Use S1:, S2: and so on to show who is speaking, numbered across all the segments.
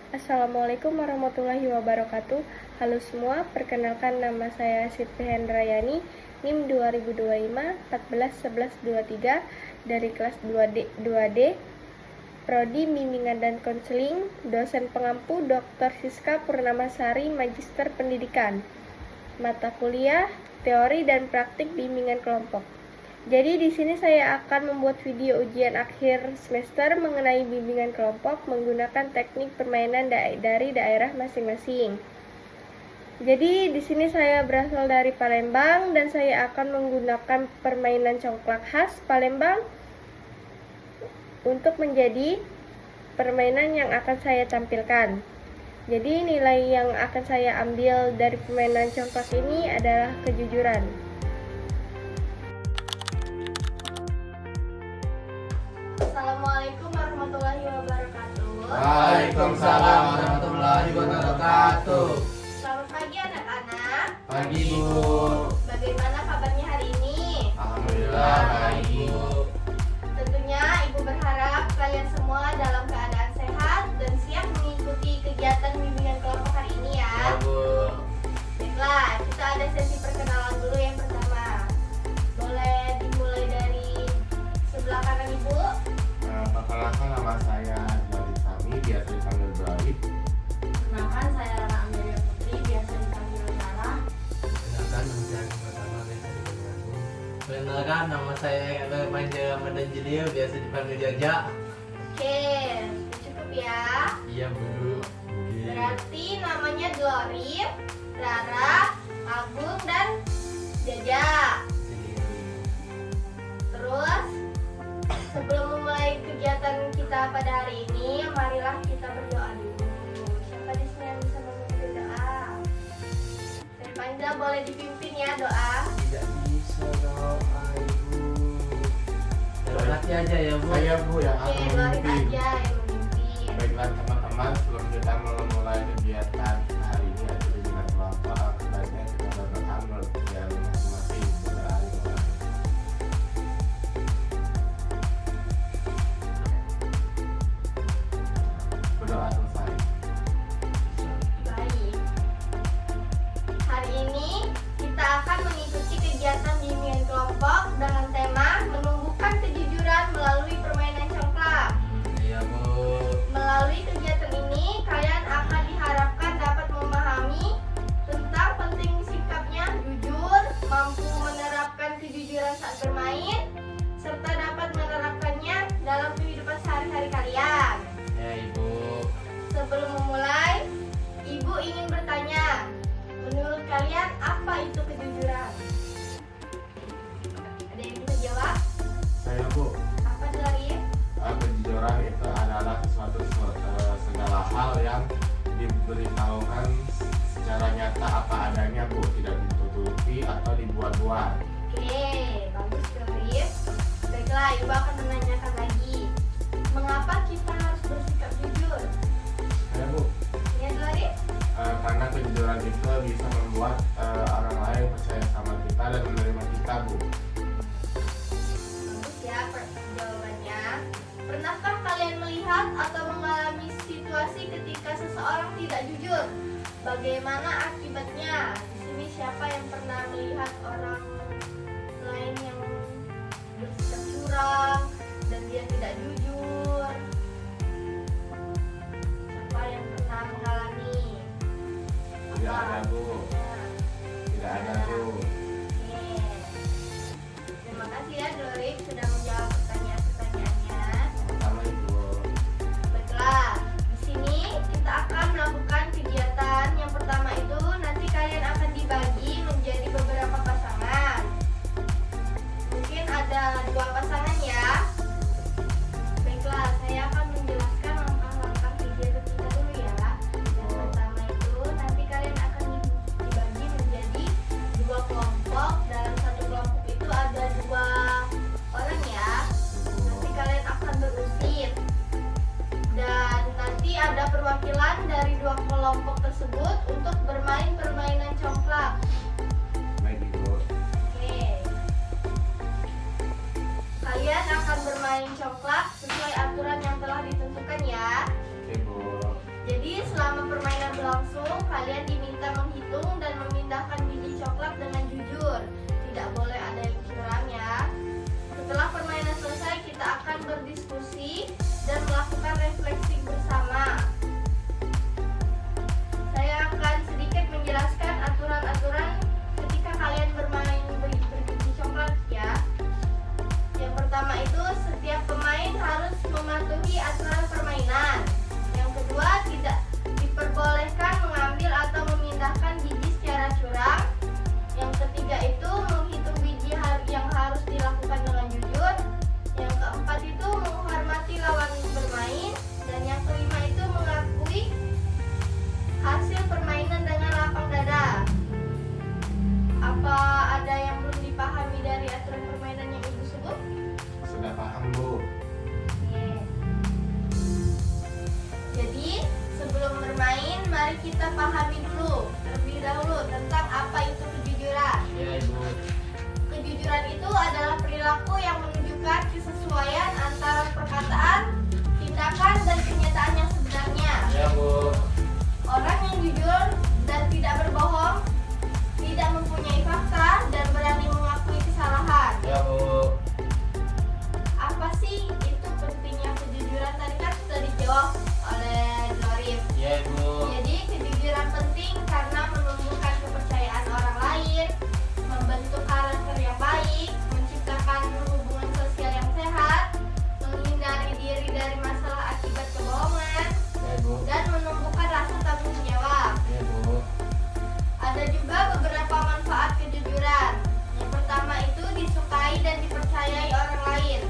S1: Assalamualaikum warahmatullahi wabarakatuh. Halo semua, perkenalkan nama saya Siti Hendrayani, NIM 2025 141123 dari kelas 2D, Prodi Bimbingan dan Konseling, dosen pengampu Dr. Siska Purnamasari, Magister Pendidikan. Mata kuliah Teori dan Praktik Bimbingan Kelompok. Jadi di sini saya akan membuat video ujian akhir semester mengenai bimbingan kelompok menggunakan teknik permainan dari daerah masing-masing. Jadi di sini saya berasal dari Palembang dan saya akan menggunakan permainan congklak khas Palembang untuk menjadi permainan yang akan saya tampilkan. Jadi nilai yang akan saya ambil dari permainan congklak ini adalah kejujuran. Assalamualaikum warahmatullahi wabarakatuh.
S2: Waalaikumsalam warahmatullahi wabarakatuh.
S1: Selamat pagi anak-anak.
S2: Pagi Bu.
S1: Bagaimana kabarnya hari ini?
S2: Alhamdulillah baik Bu.
S1: Tentunya Ibu berharap kalian semua dalam keadaan sehat dan siap mengikuti kegiatan bimbingan kelompok hari ini ya.
S2: Ya Bu.
S1: Baiklah, kita ada sesi perkenalan dulu yang pertama. Boleh dimulai dari sebelah kanan Ibu?
S2: Perkenalkan nama saya Dari Sami, biasa dipanggil Ibrahim.
S1: Kenalkan saya Rara Amelia Putri, biasa dipanggil Rara.
S2: Kenalkan nama saya pertama biasa dipanggil Agung. Kenalkan nama saya Manja Ramadan Jelil, biasa dipanggil Jaja.
S1: Oke, cukup ya.
S2: Iya Bu.
S1: Berarti namanya Glorif, Rara, Agung, dan Jaja. Terus, sebelum memulai kegiatan kita pada hari ini, marilah kita berdoa dulu. Siapa di sini yang bisa memimpin doa? Saya panggil boleh dipimpin ya doa.
S2: Tidak bisa doa Ibu. Nanti aja ya Bu. Saya Bu yang
S1: Oke,
S2: akan
S1: Glorif
S2: memimpin.
S1: aja yang memimpin.
S2: Baiklah teman-teman, sebelum kita memulai kegiatan hari ini atau bimbingan kelompok, sebaiknya kita berdoa menurut yang masing-masing. Berdoa selesai.
S1: Baik. Hari ini kita akan mengikuti kegiatan bimbingan kelompok dengan tema menumbuhkan kejujuran melalui permainan congklak.
S2: Iya Bu.
S1: Melalui kegiatan ini, kalian akan diharapkan dapat memahami tentang penting sikapnya jujur, mampu menerapkan kejujuran saat bermain, serta dapat menerapkannya dalam kehidupan sehari-hari kalian.
S2: Ya Ibu.
S1: Sebelum memulai, Ibu ingin bertanya, menurut kalian apa itu kejujuran? Ada yang bisa jawab?
S2: Saya Bu.
S1: Apa dari?
S2: Kejujuran itu adalah segala hal yang diberitahukan secara nyata apa adanya Bu, tidak ditutupi atau dibuat-buat.
S1: Oke, bagus Glorif. Baiklah, Ibu akan menanyakan lagi. Mengapa kita harus bersikap jujur?
S2: Ya Bu.
S1: Ya Glorif?
S2: Karena kejujuran itu bisa membuat orang lain percaya sama kita dan menerima kita Bu.
S1: Bagus ya jawabannya. Pernahkah kalian melihat atau mengalami situasi ketika seseorang tidak jujur? Bagaimana akibatnya? Di sini siapa yang pernah melihat orang lain yang bersikap curang dan dia tidak jujur? Siapa yang pernah mengalami?
S2: Tidak ada Bu. Tidak ada Bu.
S1: Oke. Terima kasih ya Glorif sudah menjawab pertanyaan-pertanyaannya.
S2: Sama Ibu.
S1: Baiklah, di sini kita akan melakukan kegiatan. Yang pertama itu nanti kalian akan dibagi menjadi beberapa pasangan. Mungkin ada 2 pasangan ya. Baiklah, saya akan menjelaskan langkah-langkah kegiatan kita dulu ya. Yang pertama itu nanti kalian akan dibagi menjadi 2 kelompok. Dalam satu kelompok itu ada 2 orang ya. Nanti kalian akan berusit. Dan nanti ada perwakilan dari 2 kelompok tersebut untuk bermain permainan congklak.
S2: Baik Ibu.
S1: Oke. Kalian akan bermain congklak sesuai aturan yang telah ditentukan ya.
S2: Oke Bu.
S1: Jadi selama permainan berlangsung, kalian diminta menghitung dan memindahkan biji coklat dengan jujur. Tidak boleh ada yang curang ya. Setelah permainan selesai, kita akan berdiskusi dan melakukan refleksi bersama. Saya akan sedikit menjelaskan aturan-aturan ketika kalian bermain berbiji coklat ya. Yang pertama itu, setiap pemain harus mematuhi aturan permainan. Yang kedua, tidak diperbolehkan mengambil atau memindahkan biji secara curang. Yang ketiga itu, menghitung biji yang harus dilakukan dengan jujur. Yang keempat itu, menghormati lawan bermain. Dan yang kelima itu, mengakui hasil permainan dengan lapang dada. Apa ada yang belum dipahami dari aturan permainan yang Ibu sebut?
S2: Sudah paham, Bu?
S1: Jadi, sebelum bermain, mari kita pahami dulu terlebih dahulu tentang apa itu kejujuran.
S2: Iya, Ibu.
S1: Kejujuran itu adalah perilaku yang menunjukkan kesesuaian antara perkataan, tindakan, dan kenyataan yang sebenarnya.
S2: Iya, Bu.
S1: Orang yang jujur dan tidak berbohong, tidak mempunyai fakta, dan berani mengakui kesalahan.
S2: Iya, Bu.
S1: Apa sih itu pentingnya kejujuran? Tadi kan sudah dijawab oleh Dorif.
S2: Iya, Bu.
S1: Jadi kejujuran penting karena menumbuhkan kepercayaan orang lain, membentuk karakter yang baik, menciptakan hubungan sosial yang sehat, menghindari diri dari masalah akibat kebohongan,
S2: Iya, Bu.
S1: dan menumbuhkan rasa tanggung jawab.
S2: Iya, Bu.
S1: Ada juga beberapa manfaat kejujuran. Yang pertama itu disukai dan dipercayai orang lain,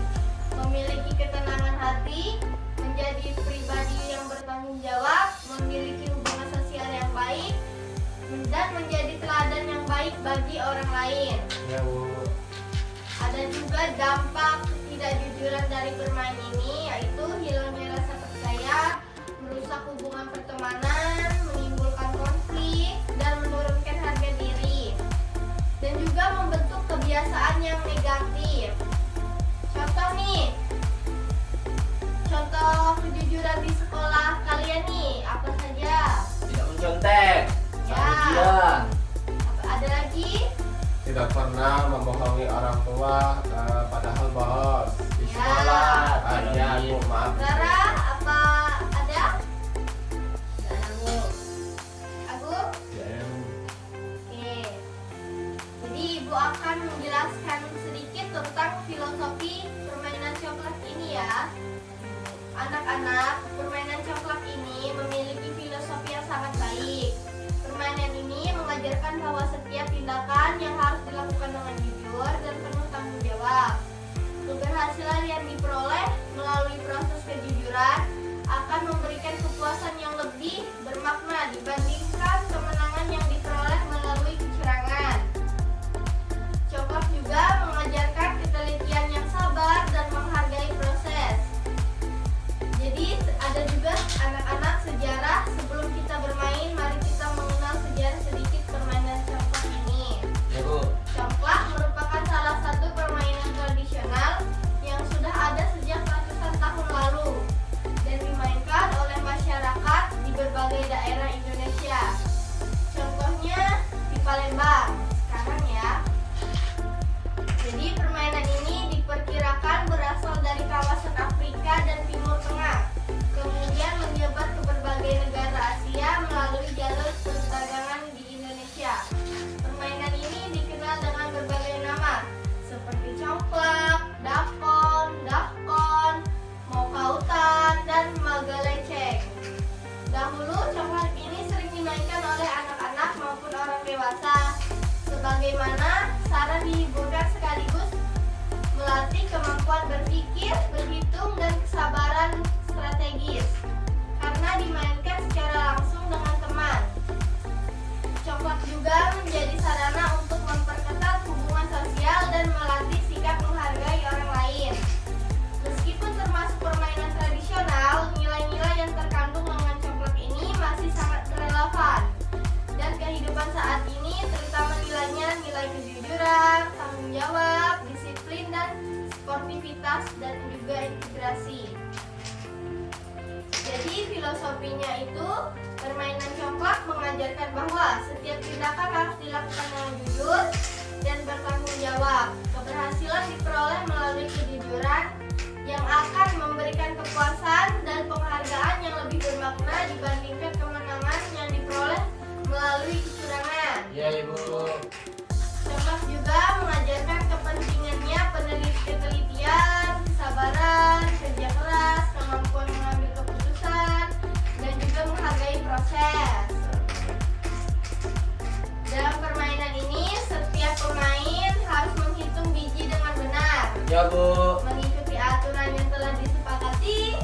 S1: memiliki ketenangan hati, menjadi pribadi yang bertanggung jawab, memiliki hubungan sosial yang baik, dan menjadi teladan yang baik bagi orang lain.
S2: Iya, Bu.
S1: Ada juga dampak ketidakjujuran dari bermain ini, yaitu hilangnya rasa percaya, merusak hubungan pertemanan, menimbulkan konflik, dan menurunkan harga diri, dan juga membentuk kebiasaan yang negatif. Contoh nih, contoh kejujuran di sekolah kalian nih, apa saja?
S3: Tidak mencontek,
S1: Ya.
S3: kemudian
S1: Ada lagi?
S2: Tidak pernah membohongi orang tua, padahal bos di
S1: Ya.
S2: sekolah. Iya, Bu. Maaf.
S1: Rara, apa ada? Gak ada, Bu. Aku?
S2: Ya, Bu.
S1: Oke. Jadi Ibu akan menjelaskan sedikit tentang filosofi permainan coklat ini ya. Anak-anak, permainan coklat ini memiliki filosofi yang sangat baik. Permainan ini mengajarkan bahwa setiap tindakan yang harus dilakukan dengan jujur dan penuh tanggung jawab. Keberhasilan yang diperoleh melalui proses kejujuran akan memberikan kepuasan yang lebih bermakna dibandingkan kemenangan yang diperoleh melalui kecurangan. Coklat juga mengajarkan ketelitian yang sabar dan menghargai proses. Jadi ada juga anak-anak sejarah. Sebelum kita bermain, mari kita mengenal sejarah sedikit permainan coklat ini.
S3: ya Bu.
S1: Congklak merupakan salah satu permainan tradisional yang sudah ada sejak ratusan tahun lalu dan dimainkan oleh masyarakat di berbagai daerah Indonesia. Contohnya di Palembang sekarang ya. Jadi permainan ini diperkirakan berasal dari kawasan Afrika dan Timur Tengah, kemudian menyebar ke berbagai negara Asia melalui jalur perdagangan di Indonesia. Permainan ini dikenal dengan berbagai nama, seperti congklak, dakon, dahkon, mokautan, dan magaleceng. Dahulu congklak ini sering dimainkan oleh anak-anak maupun orang dewasa, sebagaimana cara dihiburkan sekaligus melatih kemampuan berpikir, berhitung, dan kesabaran strategis karena dimainkan secara langsung dengan teman. Congklak juga menjadi sarana untuk memperketat hubungan sosial dan melatih sikap menghargai orang lain. Meskipun termasuk permainan tradisional, nilai-nilai yang terkandung dengan congklak ini masih sangat relevan dan kehidupan saat ini, terutama nilainya nilai kejujuran, tanggung jawab, disiplin, dan sportivitas, dan juga integrasi. Jadi filosofinya itu permainan congklak mengajarkan bahwa setiap tindakan harus dilakukan dengan jujur dan bertanggung jawab. Keberhasilan diperoleh melalui kejujuran yang akan memberikan kepuasan dan penghargaan yang lebih bermakna dibandingkan kemenangan yang diperoleh melalui kecurangan.
S3: Ya Ibu.
S1: Congklak juga mengajarkan kepentingannya ketelitian, kesabaran, kerja keras, kemampuan mengambil keputusan, dan juga menghargai proses. Dalam permainan ini, setiap pemain harus menghitung biji dengan benar,
S3: Ya Bu.
S1: mengikuti aturan yang telah disepakati,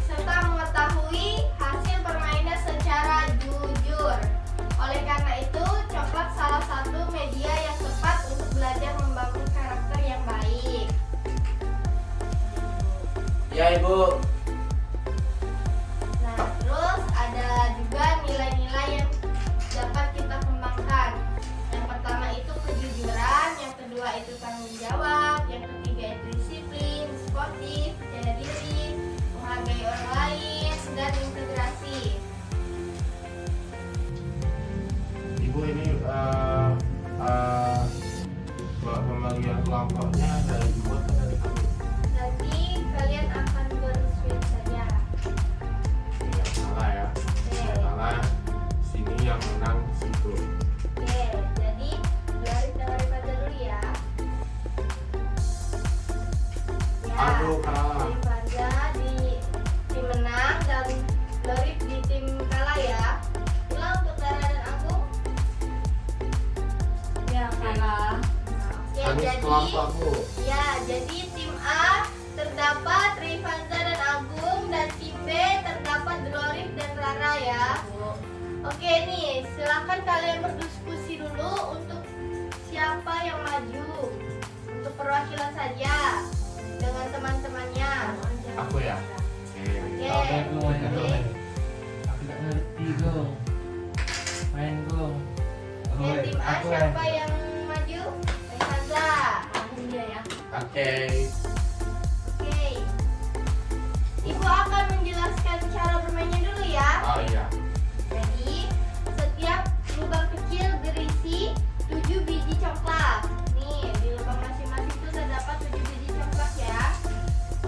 S1: serta mengetahui hasil permainan secara jujur. Oleh karena itu, congklak salah satu media yang tepat untuk belajar membangun karakter yang baik.
S3: Ya Ibu.
S1: Nah, terus ada juga nilai-nilai yang dapat kita kembangkan. Yang pertama itu kejujuran, yang kedua itu tanggung jawab, yang ketiga itu disiplin, sportif, percaya diri, menghargai orang lain, dan integrasi.
S2: Ibu ini pembagian kelompoknya dari Ibu atau dari kami?
S1: Nanti kalian akan berswitch saja.
S2: Tidak salah ya. Tidak salah. Sini yang menang situ.
S1: Oke, jadi dari Rifanda dulu ya.
S2: Aduh kalah.
S1: Rifanda di tim menang dan Lorif di tim kalah ya. Itulah untuk Dara dan Agung.
S4: Ya, kalah.
S1: Oke,
S2: Kami
S1: jadi
S2: kelompokku.
S1: ya, jadi tim A terdapat Rifanda dan Agung, dan tim B terdapat Lorif dan Rara ya. Oke nih, silakan kalian berdiskusi dulu untuk siapa yang maju. Untuk perwakilan saja dengan teman-temannya.
S2: Aku ya. Oke.
S1: Oke. Oke.
S5: Aku tak ngerti Gong. Main Gong.
S1: Oke, tim A siapa yang maju? Rifanda.
S4: Agung dia ya.
S2: Oke.
S1: Oke. Ibu akan menjelaskan cara bermainnya dulu ya.
S2: Oh iya.
S1: Jadi, setiap lubang kecil berisi 7 biji congklak. Nih, di lubang masing-masing itu terdapat 7 biji congklak ya.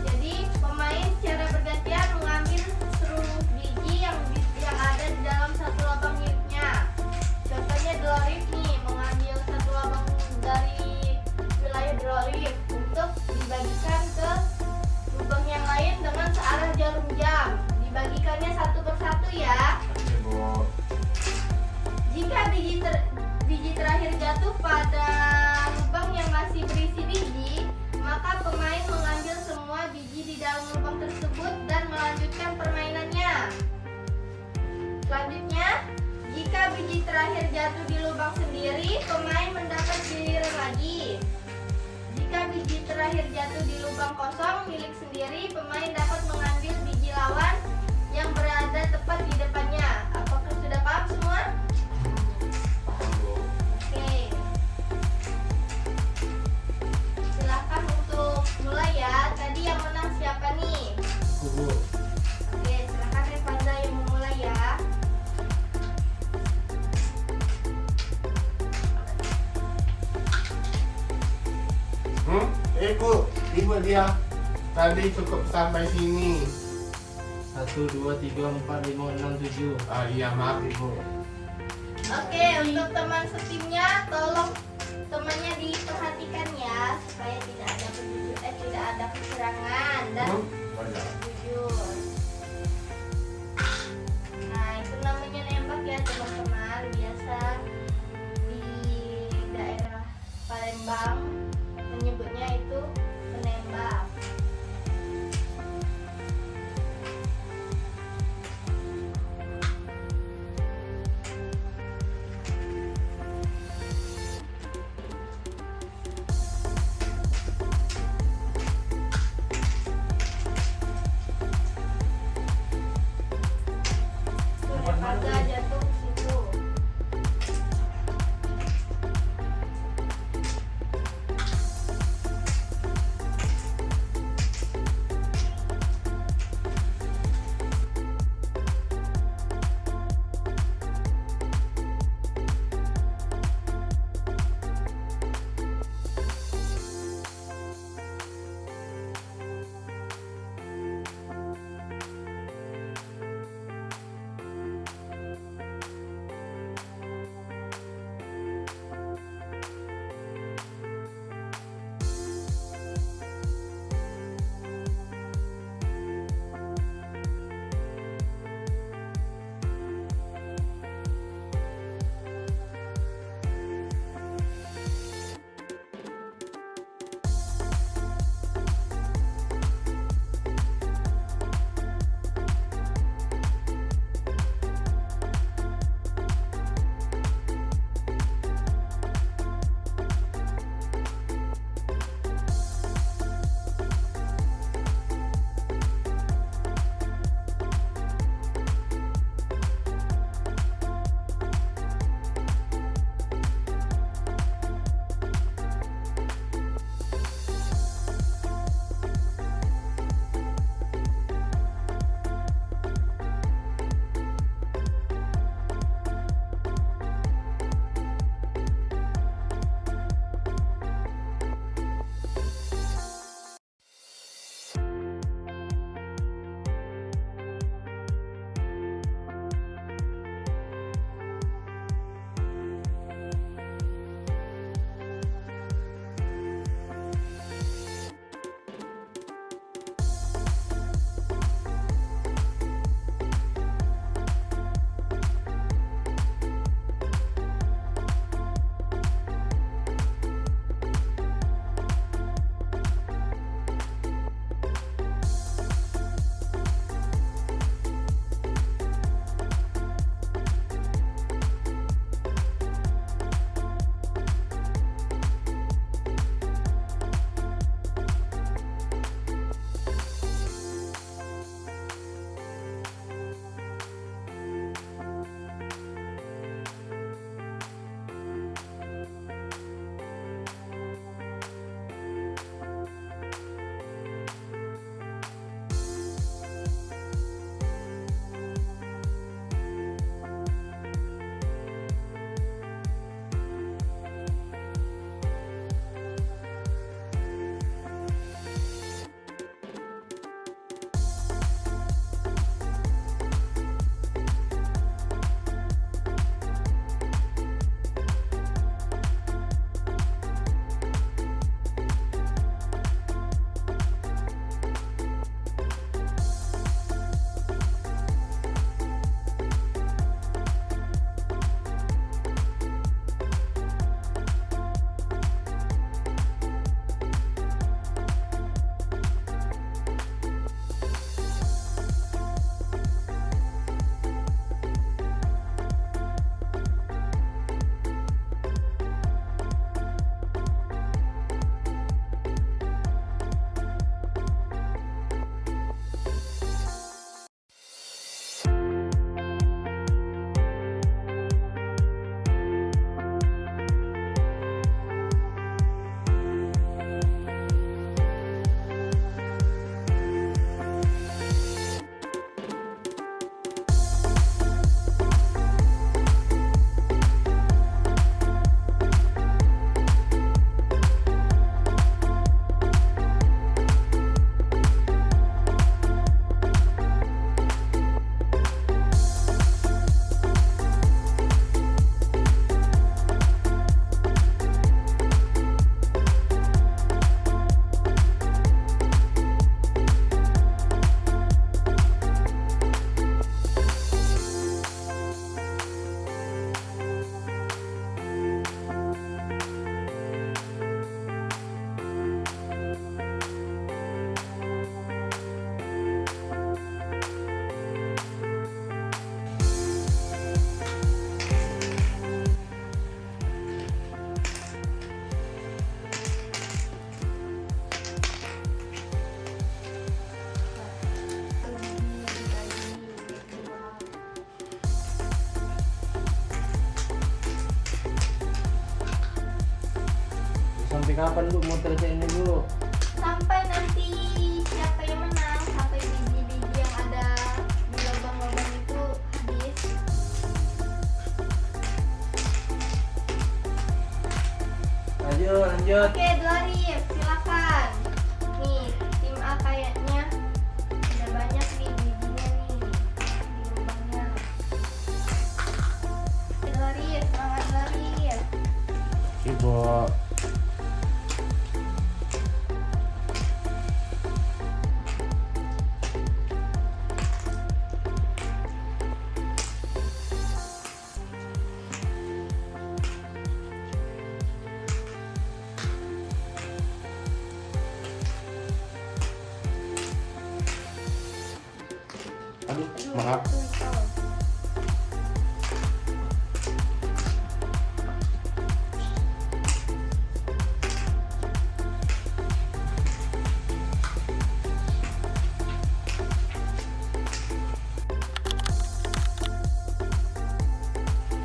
S1: Jadi, pemain secara bergantian mengambil seluruh biji yang ada di dalam satu lubang miliknya. Contohnya Lorif nih, mengambil satu lubang dari wilayah Lorif untuk dibagikan ke lubang yang lain dengan searah jarum jam. Dibagikannya satu persatu ya.
S2: Oke Bu.
S1: Jika biji terakhir jatuh pada lubang yang masih berisi biji, maka pemain mengambil semua biji di dalam lubang tersebut dan melanjutkan permainannya. Selanjutnya, jika biji terakhir jatuh di lubang sendiri, pemain mendapat giliran lagi. Jika biji terakhir jatuh di lubang kosong milik sendiri, pemain dapat mengambil biji lawan yang berada tepat di depannya. Apakah sudah paham semua?
S2: Paham Bu.
S1: Oke. Silakan untuk mulai ya. Tadi yang menang siapa nih?
S5: Aku Bu.
S1: Oke, silakan Rifanda yang memulai ya.
S2: Ibu dia tadi cukup sampai sini.
S5: 1, 2, 3, 4, 5, 6, 7.
S2: Ah iya maaf Ibu.
S1: Oke, untuk teman setimnya tolong temannya diperhatikan ya supaya tidak ada kecurangan dan
S2: Wajar.
S1: jujur. Nah, itu namanya nembak ya teman-teman. Biasa di daerah Palembang menyebutnya itu penembak.
S5: kapan Bu mau selesainya Bu?
S1: Sampai nanti siapa yang menang, sampai biji-biji yang ada di lubang-lubang itu habis.
S5: Lanjut.
S1: Oke, Dwarif, silakan. Nih, tim A kayaknya ada banyak nih bijinya nih di lubangnya. Dwarif, semangat Dwarif.
S2: Ibu. Aduh, maaf.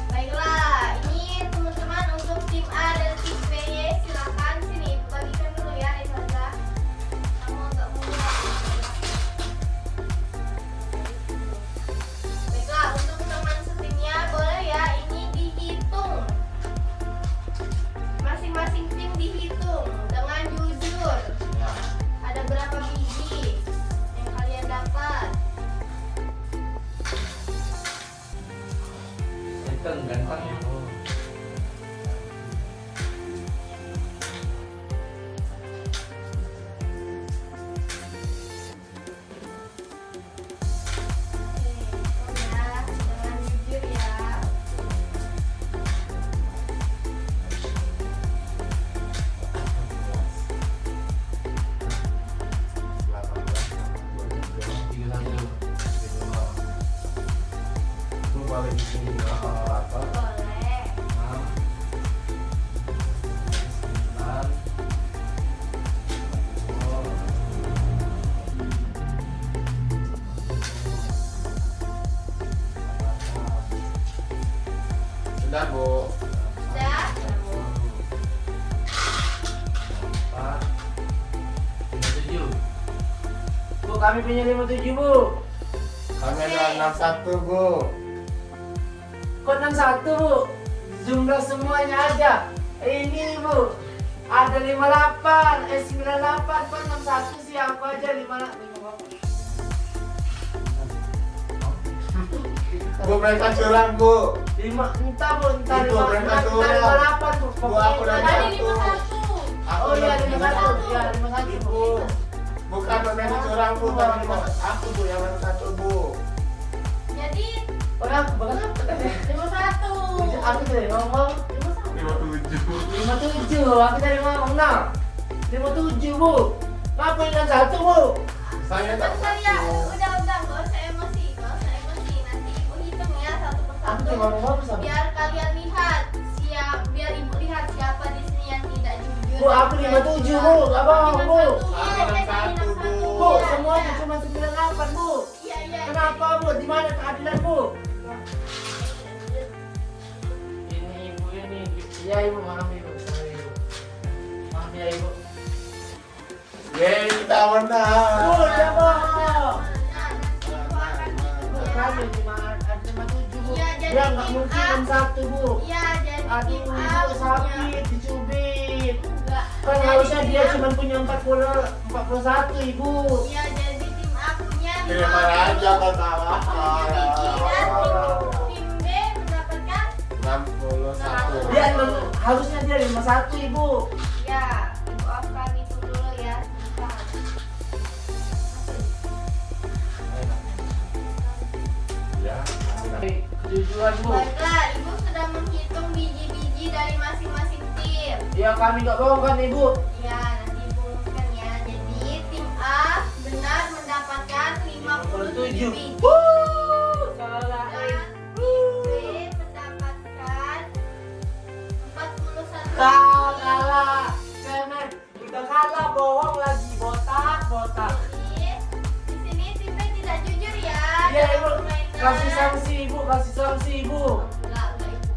S1: Baiklah, ini teman-teman untuk tim A dan tim B, silakan sini bagikan dulu ya, Rizalza. Kamu agak mudah. Baiklah, untuk teman setimnya boleh ya, ini dihitung. Masing-masing tim dihitung dengan jujur.
S2: Ya.
S1: Ada berapa biji yang kalian dapat?
S5: Ganteng Ibu.
S1: Ya, dengan jujur ya.
S2: Itu balik di sini apa?
S1: Boleh.
S2: Sudah, Bu.
S1: Sudah?
S5: Bu, kami punya 57 Bu.
S2: Kami ada 61, Bu.
S5: Kok 61 Bu? Jumlah semuanya aja. Ini Bu, ada 58, 98, kok 61 siapa aja 58.
S2: Bu, mereka curang, Bu.
S5: Entah Bu, entah
S2: Itu, mereka curang.
S5: 58 Bu.
S2: Bu, aku udah
S1: Tadi
S2: satu.
S1: 51.
S2: Aku
S5: Oh iya,
S2: udah
S5: 51. Ya, 51 Bu.
S2: Ibu. Bukan pemain curang, Bu. Tapi aku, Bu, yang nomor 1, Bu.
S1: Jadi
S5: Orang berapa tadi?
S1: 51.
S5: Aku dari ngomong
S2: 57.
S5: 57, aku dari ngomong 57 Bu. Ngapain yang 1 Bu?
S2: Saya tak
S1: Saya
S2: tahu.
S1: udah gak usah emosi, gak usah emosi. Nanti ibu hitung ya satu
S5: Aku
S1: persatu.
S5: dari ngomong apa sama?
S1: Biar kalian lihat biar ibu lihat siapa di sini yang tidak jujur.
S5: Bu, aku 57 Bu, gak bohong Bu.
S1: Iya,
S2: Aku
S1: iya,
S2: 61, Bu.
S5: Bu, semuanya cuma 98 Bu.
S1: Iya, iya.
S5: Kenapa Bu? Di mana keadilan Bu? Ini ibu ini. Iya ibu, maaf ibu. Sorry, ibu. Maaf ya ibu.
S2: Yeay, kita menang.
S5: Bu, ya bohong.
S1: Nah, nanti ibu akan hitung ya.
S5: Kami cuma ada 57 Bu.
S1: Iya, jadi
S5: Ya nggak
S1: tim
S5: mungkin
S1: A.
S5: 61 Bu.
S1: Iya, jadi
S5: Aduh,
S1: tim A
S5: ibu
S1: punya.
S5: sakit, dicubit.
S1: Enggak.
S5: Kan
S1: Jadi
S5: harusnya
S1: tim
S5: dia
S1: A-
S5: cuma punya 41 ibu.
S1: Iya, jadi tim A punya
S2: Terima aja kata
S1: tim B mendapatkan
S2: 61.
S5: Dia harusnya dia 51 ibu.
S1: ya. Ibu akan hitung dulu ya. Sebentar.
S2: Ya,
S5: Kejujuran bu.
S1: Baiklah, ibu sudah menghitung biji-biji dari masing-masing tim.
S5: Ya kami nggak bohong kan ibu.
S1: Ya, nanti ibu umumkan ya. Jadi tim A benar mendapatkan 57 biji.
S5: Salah.
S1: Dan tim B mendapatkan 41
S5: Kalah. Cemen. Udah kalah bohong lagi botak.
S1: Jadi, di sini tim B tidak jujur ya.
S5: Iya
S1: dalam
S5: ibu.
S1: permainan.
S5: Kasih sanksi ibu.
S1: Enggak, ibu.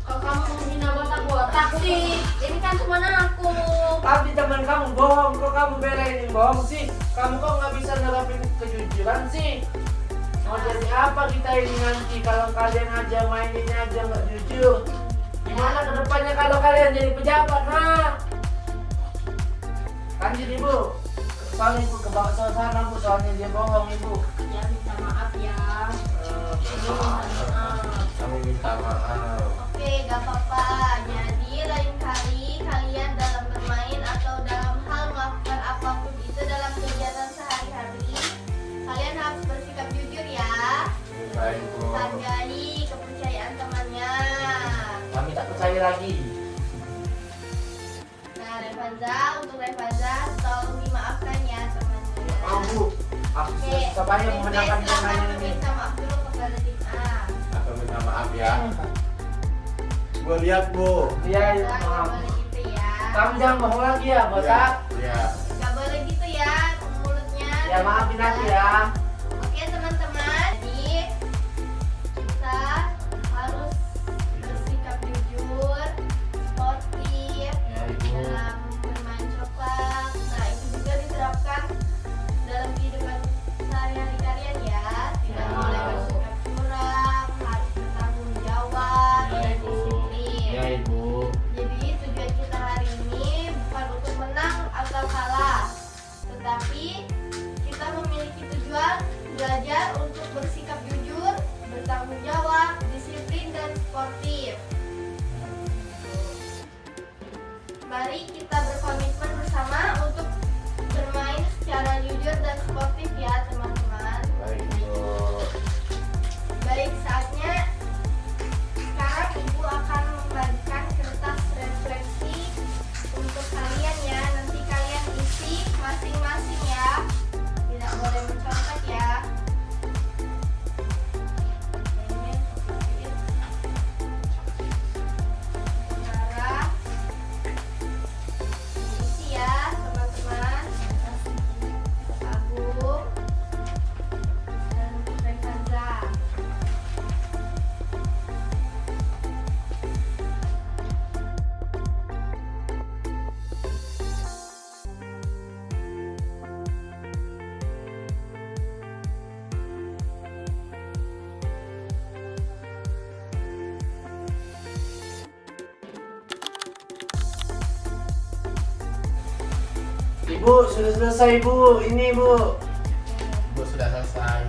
S4: Kalau kamu menghina botak-botak sih, ini kan cuma aku.
S5: Tapi teman kamu bohong, kok kamu belain yang bohong sih? Kamu kok nggak bisa nerapin kejujuran sih? Mau jadi apa kita ini nanti kalau kalian aja maininnya aja nggak jujur? Gimana kedepannya kalau kalian jadi pejabat, ha? Kan jadi ibu, soalnya ibu kebak suasana bu, soalnya dia bohong ibu.
S4: Ya minta maaf ya.
S2: Kami minta maaf.
S1: Oke, gak apa-apa. Jadi lain kali kalian dalam bermain atau dalam hal melakukan apapun itu dalam kegiatan sehari-hari, kalian harus bersikap jujur ya.
S2: Baik Bu.
S1: Hargai kepercayaan temannya.
S5: Kami tak percaya lagi.
S1: Nah, Revanza, untuk Revanza tolong dimaafkan ya temannya.
S5: Mau bu, aku
S1: Oke,
S5: supaya memenangkan
S1: Prince, silakan
S5: permainan ini.
S1: meminta maaf dulu kepada tim A.
S2: Aku minta maaf ya. Gue lihat Bu.
S5: Iya,
S1: Nah, gak
S5: maaf.
S1: boleh gitu ya.
S5: Kamu jangan bohong lagi ya, bosak.
S2: Ya.
S1: Gak boleh gitu ya mulutnya.
S5: Ya maafin aku ya.
S1: Oke teman-teman, jadi kita harus bersikap jujur, sportif
S2: Ya Ibu.
S1: dalam bermain coklat. Nah itu juga diterapkan dalam kehidupan sehari-hari kalian ya. Tidak
S2: Ya.
S1: boleh bersikap curang, harus bertanggung jawab
S2: Ya
S1: dan
S2: Ibu.
S1: disiplin.
S2: Ya Ibu.
S1: Jadi tujuan kita hari ini bukan untuk menang atau kalah, tetapi kita memiliki tujuan belajar untuk bersikap jujur, bertanggung jawab, disiplin dan sportif. Mari kita berkomitmen bersama untuk bermain secara jujur dan sportif ya teman-teman.
S2: Baik Bu.
S1: Baik, saatnya sekarang Ibu akan membagikan kertas refleksi untuk kalian ya. Nanti kalian isi masing-masing ya. Tidak boleh mencontek ya. Ini sedikit. Sekarang diisi ya teman-teman. Agung dan Revanza.
S5: Ibu, sudah selesai bu. Ini bu.
S2: Bu sudah selesai.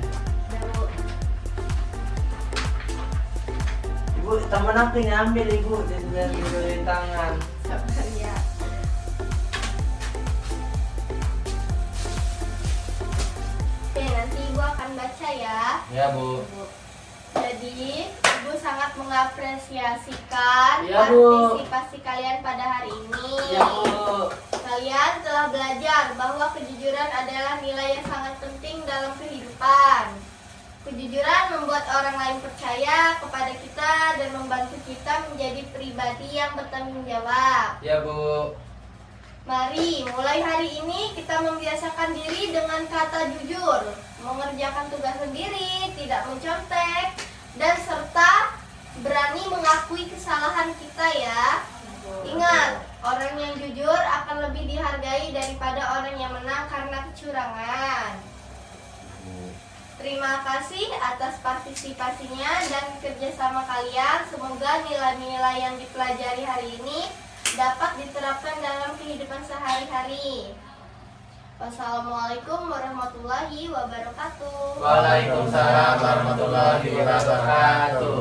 S5: Ibu, teman aku yang ambil ibu. Jadi biar dibeliin tangan.
S1: Sabar ya. Oke, nanti Ibu akan baca ya.
S2: Ya Bu.
S1: Jadi, Ibu sangat mengapresiasikan
S5: Ya, Bu.
S1: partisipasi kalian pada hari ini.
S5: Ya bu.
S1: Kalian telah belajar bahwa kejujuran adalah nilai yang sangat penting dalam kehidupan. Kejujuran membuat orang lain percaya kepada kita dan membantu kita menjadi pribadi yang bertanggung jawab.
S5: Ya bu.
S1: Mari, mulai hari ini kita membiasakan diri dengan kata jujur, mengerjakan tugas sendiri, tidak mencontek, dan serta berani mengakui kesalahan kita ya. Ingat, orang yang jujur akan lebih dihargai daripada orang yang menang karena kecurangan. Terima kasih atas partisipasinya dan kerjasama kalian. Semoga nilai-nilai yang dipelajari hari ini dapat diterapkan dalam kehidupan sehari-hari. Wassalamualaikum warahmatullahi wabarakatuh.
S5: Waalaikumsalam warahmatullahi wabarakatuh.